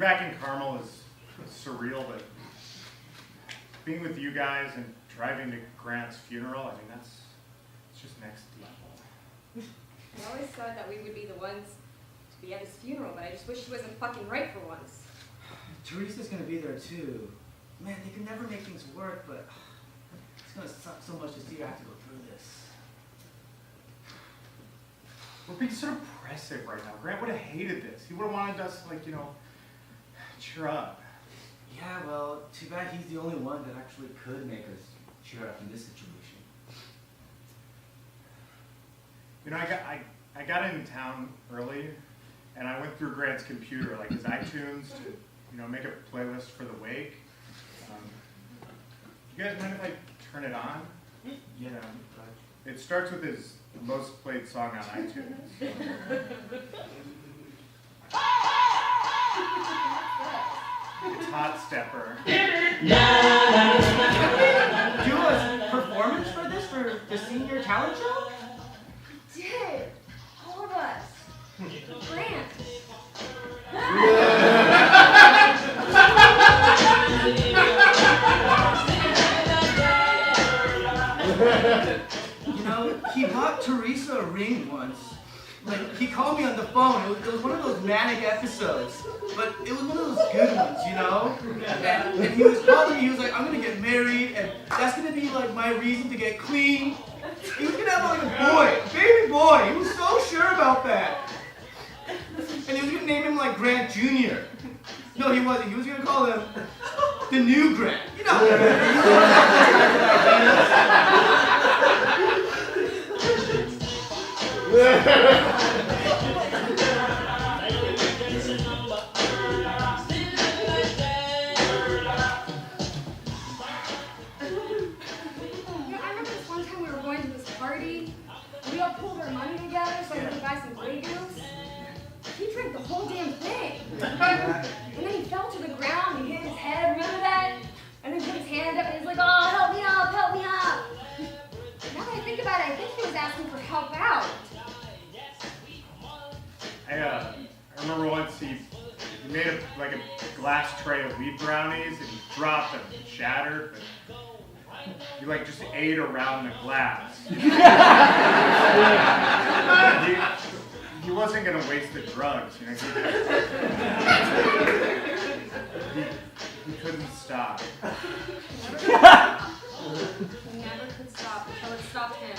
back in Carmel is surreal, but being with you guys and driving to Grant's funeral, I mean, it's just next level. I always thought that we would be the ones to be at his funeral, but I just wish he wasn't fucking right for once. Teresa's gonna be there too. Man, they can never make things work, but it's gonna suck so much to see her have to go through this. We're being so depressive right now. Grant would have hated this. He would have wanted us, like, cheer up. Yeah, well, too bad he's the only one that actually could make us cheer up in this situation. I got into town early, and I went through Grant's computer, like his iTunes, to make a playlist for the wake. You guys mind if I turn it on? Yeah. It starts with his most played song on iTunes. It's Hotstepper. Do a performance for this, for the senior talent show? We did. All of us. Grant. He bought Teresa a ring once. Like, he called me on the phone. It was one of those manic episodes. But it was one of those good ones, And he was calling me, he was like, I'm gonna get married, and that's gonna be like my reason to get clean. He was gonna have like a boy, a baby boy. He was so sure about that. And he was gonna name him like Grant Jr. No, he wasn't. He was gonna call him the new Grant. I remember this one time we were going to this party, and we all pulled our money together so we could buy some Grey Goose. He drank the whole damn thing. And then he fell to the ground and hit his head, remember that? And then put his hand up and he's like, oh, help me up, help me up. Now that I think about it, I think he was asking for help out. I remember once he made a glass tray of wheat brownies and he dropped them and shattered, but he just ate around the glass. He wasn't gonna waste the drugs, he couldn't stop. He never could stop until it stopped him.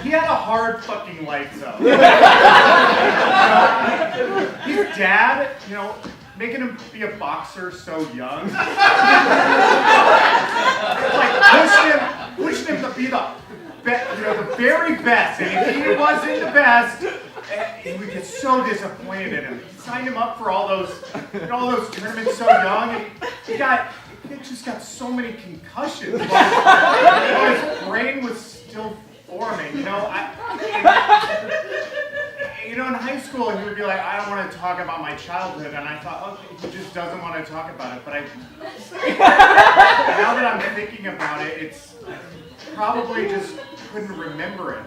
He had a hard fucking life though. His dad, making him be a boxer so young. Pushing him to be the very best. And if he wasn't the best, he would get so disappointed in him. He signed him up for all those tournaments so young, and he just got so many concussions while his brain was still forming. In high school, he would be like, I don't want to talk about my childhood, and I thought, okay, he just doesn't want to talk about it. But now that I'm thinking about it, it's probably just couldn't remember it.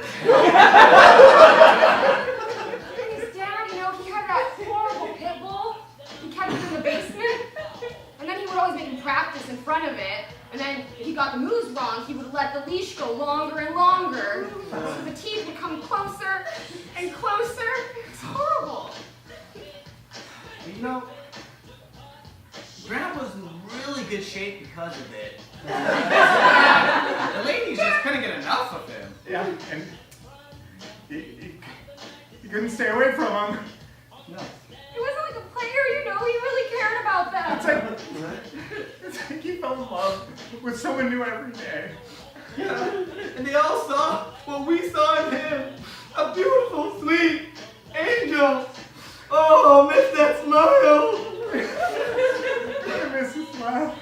His dad, he had that horrible pit bull. He kept it in the basement, and then he would always make him practice in front of it. And then if he got the moves wrong, he would let the leash go longer and longer. So the teeth would come closer and closer. It's horrible. Grant was in really good shape because of it. The ladies just couldn't get enough of him. Yeah, and he couldn't stay away from him. No. He wasn't like a player, he really cared about them. It's like he fell in love with someone new every day. Yeah, and they all saw what we saw in him. A beautiful, sweet angel. Oh, miss that smile. I miss his smile.